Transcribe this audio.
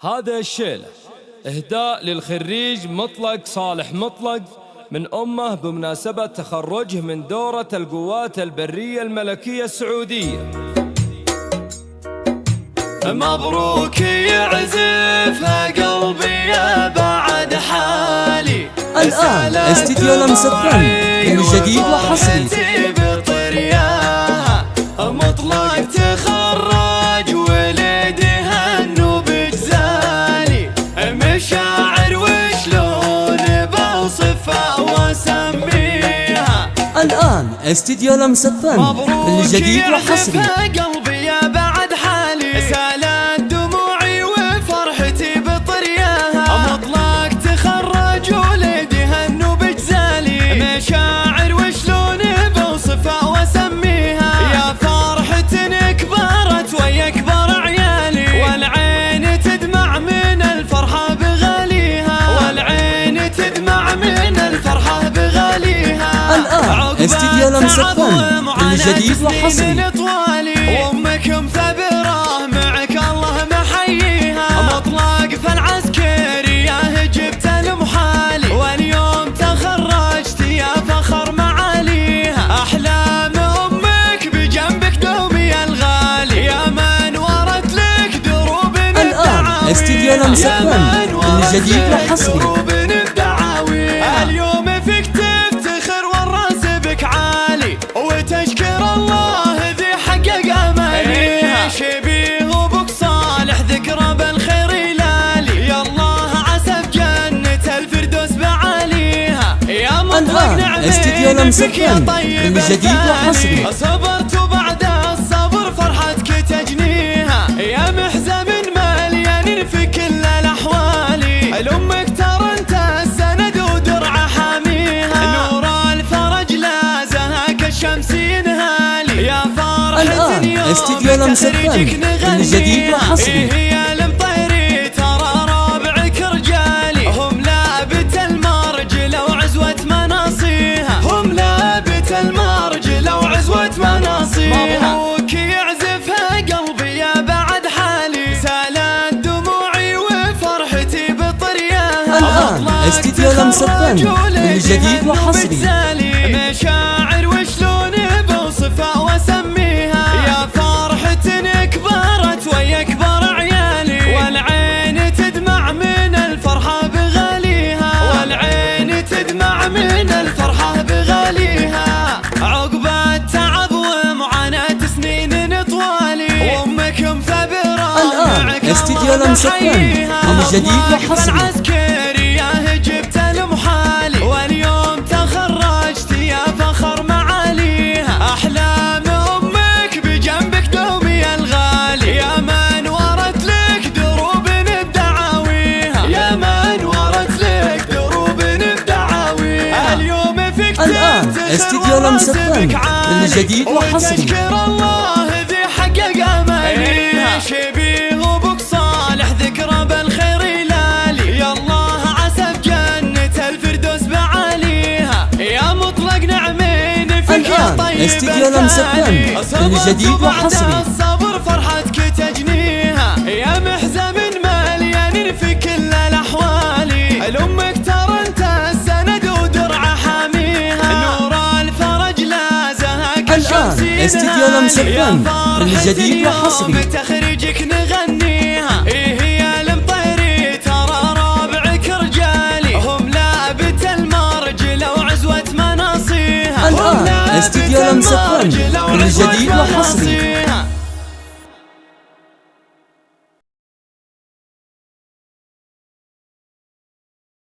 هذا الشيله إهداء للخريج مطلق صالح مطلق من أمه بمناسبة تخرجه من دورة القوات البرية الملكية السعودية. مبروك يعزفها قلبي يا بعد حالي. الآن استديو لمس الفن كل جديد وحصري. مطلق تخرج ولدي هنو بجزالي، مشاعر وشلون بوصفها واسميها. الآن استديو لمس الفن كل جديد وحصري. قلبي يا بعد حالي، سالت دموعي وفرحتي بطرياها. مطلق تخرج ولدي هنو بجزالي، مشاعر وشلون بوصفها واسميها. يا فرحة كبرت ويا كبر عيالي، والعين تدمع من الفرحة بغاليها، والعين تدمع من الفرحة بغاليها. الآن استديو لمس الفن كل جديد وحصري. وامك مثبره معك الله محييها. مطلق في العسكريه جبت المحالي، واليوم تخرجت يا فخر معاليها. احلام امك بجنبك دومي الغالي، يا من ورت لك دروب الآن استديو لمس الفن كل جديد وحصري. اليوم فيك تفتخر والراس بك عالي، وتشكر الله ذي حقق امانيها. شبيه ابوك صالح ذكرى بالخير يلالي، يا الله عسى بجنة الفردوس بعاليها. يا مطلق الآن استديو لمس الفن كل جديد وحصري. صبرت وبعد الصبر فرحتك تجنيها، يا محزن مليان في كل الاحوال. لامك ترى انت السند ودرع حاميها، نور الفرج لازها كالشمس ينهالي. يا فرحة الآن استديو لمس الفن كل جديد وحصري. يا المطيري ترى رابعك رجالي، هم لابة المرجلة وعزوة مناصيها، هم لابة المرجلة وعزوة مناصيها. مبروك يعزفها قلبي يا بعد حالي، سالت دموعي وفرحتي بطرياها. الآن استديو لمس الفن كل جديد وحصري. مشاعر وشلون بوصفها واسميها. يا فرحة كبرت ويا كبر عيالي، والعين تدمع من الفرحة بغاليها، والعين تدمع من الفرحة بغاليها. عقب التعب ومعاناة سنين طوالي، وامك مثبرة الآن استديو لمس الفن كل جديد وحصري. جبت المحالي، واليوم تخرجت يا فخر معاليها. احلام امك بجنبك دومي الغالي، يا من ورت لك دروب بدعاويها، يا من ورت لك دروب بدعاويها. اليوم فيك الآن استديو لمس الفن كل جديد وحصري. وتشكر الله ذي حقق امانيها. شبيه ابوك صالح ذكرى بالخير يلالي، يا الله عسى بجنة الفردوس بعاليها. يا مطلق نعمين فيك يا طيب استديو لمس الفن كل جديد وحصري. الصبر فرحتك تجنيها، يا محزن مليان في كل الاحوال. لامك ترى انت السند ودرع حاميها، نور الفرج لازها كالشمس الآن استديو لمس الفن كل جديد وحصري. تخرجك نغنيها. يا المطيري ترى رابعك رجالي، هم لابة المرجلة وعزوة مناصيها. الآن استديو لمس الفن كل جديد وحصري.